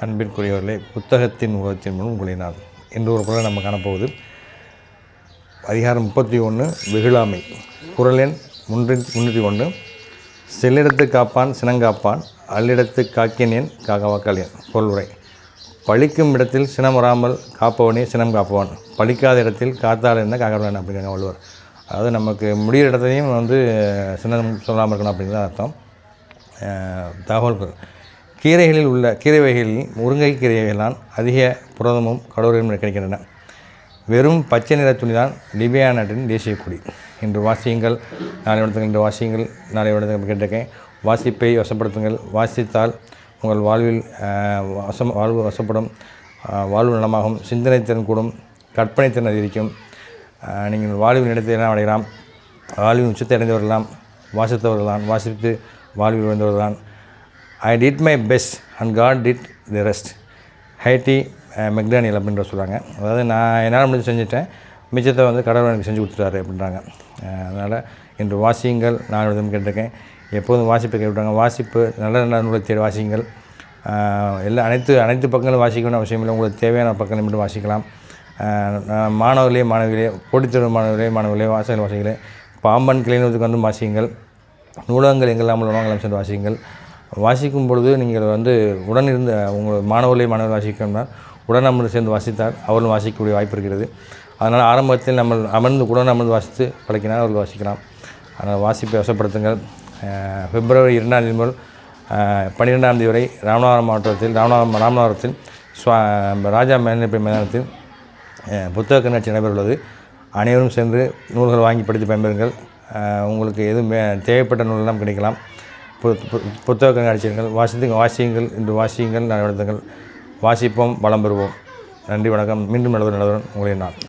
அன்பிற்குரியவர்களே, புத்தகத்தின் உலகத்தின் முன் உங்களை நான் இன்று ஒரு குரல் நம்ம காணப்போகுது. அதிகாரம் 31 வெகுளாமை. குரல் எண் 301. செல்லிடத்து காப்பான் சினங்காப்பான், அல்லிடத்து காக்கினேன் காக்கவாக்காளியன். பொருளுரை: பழிக்கும் இடத்தில் சினம் வராமல் காப்பவனே சினம் காப்பவன், பழிக்காத இடத்தில் காத்தால் என்ன காக்கவன் அப்படிங்கிறாங்க வள்ளுவர். அதாவது நமக்கு முடிகிற இடத்தையும் சினம் சொல்லாமல் இருக்கணும் அப்படிங்கிறது அர்த்தம். தகவல்கள்: கீரைகளில் உள்ள கீரை வகைகளில் முருங்கை கீரைகளால் அதிக புரதமும் கடோரியும் கிடைக்கின்றன. வெறும் பச்சை நிற துணிதான் லிபியா நாட்டின் தேசிய கொடி. இன்று வாசியுங்கள், நாளை இடத்துக்கு இன்று வாசியுங்கள், நாளை இடத்துக்கு கேட்டிருக்கேன். வாசிப்பை வசப்படுத்துங்கள். வாசித்தால் உங்கள் வாழ்வில் வாழ்வு வசப்படும், வாழ்வு நலமாகும், சிந்தனை திறன் கூடும், கற்பனை திறன் அதிகரிக்கும். நீங்கள் வாழ்வின் இடத்தை எல்லாம் அடையலாம். வாழ்வின் உச்சத்தை அடைந்தவர்களாம் வாசித்தவர்கள்தான், வாசித்து வாழ்வில் உயர்ந்தவர்கள்தான். I did my best and God did the rest. Hattie McDaniel அப்படின்ற சொல்கிறாங்க. அதாவது நான் என்னால் முடிஞ்சு செஞ்சுட்டேன், மிச்சத்தை கடவுள் எனக்கு செஞ்சு கொடுத்துட்டாரு அப்படின்றாங்க. அதனால் இன்று வாசியுங்கள், நான் எழுதும் கேட்டிருக்கேன். எப்போதும் வாசிப்பை கேட்டுவிட்டாங்க. வாசிப்பு நல்ல நல்ல நூலை தேடி வாசியுங்கள். அனைத்து பக்கங்களும் வாசிக்கணும்னு அவசியம் இல்லை. உங்களுக்கு தேவையான பக்கங்களை மட்டும் வாசிக்கலாம். மாணவர்களே போட்டித்தேர்வு மாணவர்களே வாசிகளே பாம்பன் கிளைநூற்றுக்கு வந்து வாசியுங்கள். நூலகங்கள் எங்கெல்லாம் நூலகங்கள் சென்று வாசியுங்கள். வாசிக்கும் பொழுது நீங்கள் உடன் இருந்த உங்கள் மாணவர்கள் வாசிக்கணும்னா உடன் அமர்ந்து சேர்ந்து வாசித்தால் அவர்களும் வாசிக்கக்கூடிய வாய்ப்பு இருக்கிறது. அதனால் ஆரம்பத்தில் நம்ம உடன் அமர்ந்து வாசித்து பழக்கினால் அவர்கள் வாசிக்கலாம். அதனால் வாசிப்பை வசப்படுத்துங்கள். பிப்ரவரி 2ஆம் தேதி முதல் 12ஆம் தேதி வரை ராமநாதபுரத்தில் ராஜா மேல்நிலைப்பள்ளி மைதானத்தில் புத்தக கண்காட்சி நடைபெறுள்ளது. அனைவரும் சென்று நூல்கள் வாங்கி படித்து பயன்பெறுங்கள். உங்களுக்கு எதுவும் தேவைப்பட்ட நூலெல்லாம் கிடைக்கலாம். புத்தக கண்காட்சிகள் வாசியுங்கள். இன்று வாசியுங்கள், நாளை எழுதுங்கள். வாசிப்போம், வளம் பெறுவோம். நன்றி, வணக்கம். மீண்டும் நல்லதுடன் உங்களை நான்